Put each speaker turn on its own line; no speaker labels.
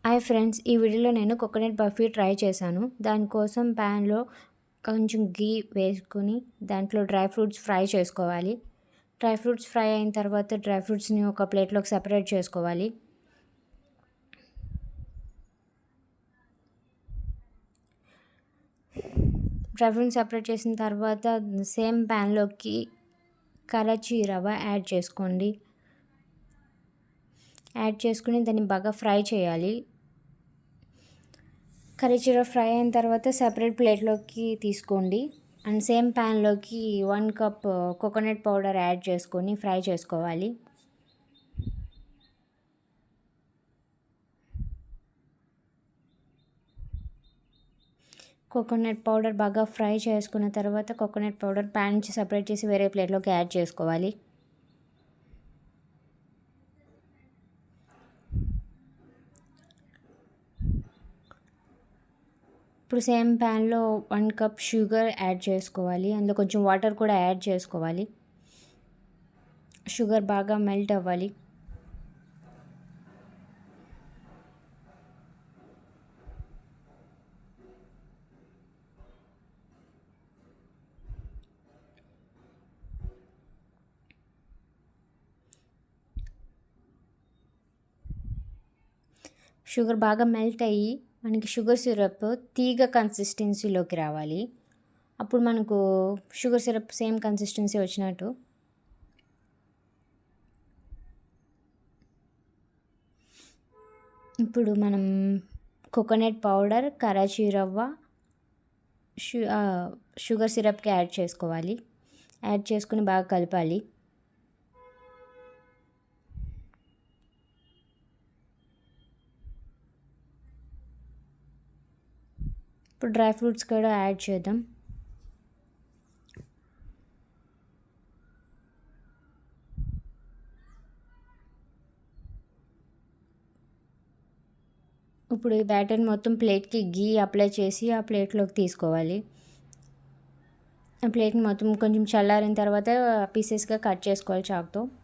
Hi friends, ఈ వీడియోలో నేను కోకోనట్ బర్ఫీ ట్రై చేశాను. దానికోసం ప్యాన్‌లో కొంచెం ఘీ వేసుకొని దాంట్లో డ్రై ఫ్రూట్స్ ఫ్రై చేసుకోవాలి. డ్రై ఫ్రూట్స్ ఫ్రై అయిన తర్వాత డ్రై ఫ్రూట్స్‌ని ఒక ప్లేట్‌లోకి సెపరేట్ చేసుకోవాలి. డ్రై ఫ్రూట్స్ సెపరేట్ చేసిన తర్వాత సేమ్ ప్యాన్‌లోకి కరాచీ రవ్వ యాడ్ చేసుకోండి. యాడ్ చేసుకుని దాన్ని బాగా ఫ్రై చేయాలి. కరాచీ రవ్వ ఫ్రై అయిన తర్వాత సెపరేట్ ప్లేట్లోకి తీసుకోండి. అండ్ సేమ్ ప్యాన్లోకి 1 కప్ కోకోనట్ పౌడర్ యాడ్ చేసుకొని ఫ్రై చేసుకోవాలి. కోకోనట్ పౌడర్ బాగా ఫ్రై చేసుకున్న తర్వాత కోకోనట్ పౌడర్ ప్యాన్ నుంచి సెపరేట్ చేసి వేరే ప్లేట్లోకి యాడ్ చేసుకోవాలి. ఇప్పుడు సేమ్ ప్యాన్లో 1 కప్ షుగర్ యాడ్ చేసుకోవాలి. అందులో కొంచెం వాటర్ కూడా యాడ్ చేసుకోవాలి. షుగర్ బాగా మెల్ట్ అవ్వాలి. షుగర్ బాగా మెల్ట్ అయ్యి మనకి షుగర్ సిరప్ తీగ కన్సిస్టెన్సీలోకి రావాలి. అప్పుడు మనకు షుగర్ సిరప్ సేమ్ కన్సిస్టెన్సీ వచ్చినట్టు. ఇప్పుడు మనం కోకోనట్ పౌడర్, కరాచీ రవ్వ, షుగర్ సిరప్కి యాడ్ చేసుకోవాలి. యాడ్ చేసుకుని బాగా కలపాలి. ఇప్పుడు డ్రై ఫ్రూట్స్ కూడా యాడ్ చేద్దాం. ఇప్పుడు ఈ బ్యాటర్ మొత్తం ప్లేట్కి ఘీ అప్లై చేసి ఆ ప్లేట్లోకి తీసుకోవాలి. ఆ ప్లేట్ని మొత్తం కొంచెం చల్లారిన తర్వాత పీసెస్గా కట్ చేసుకోవాలి చాకుతో.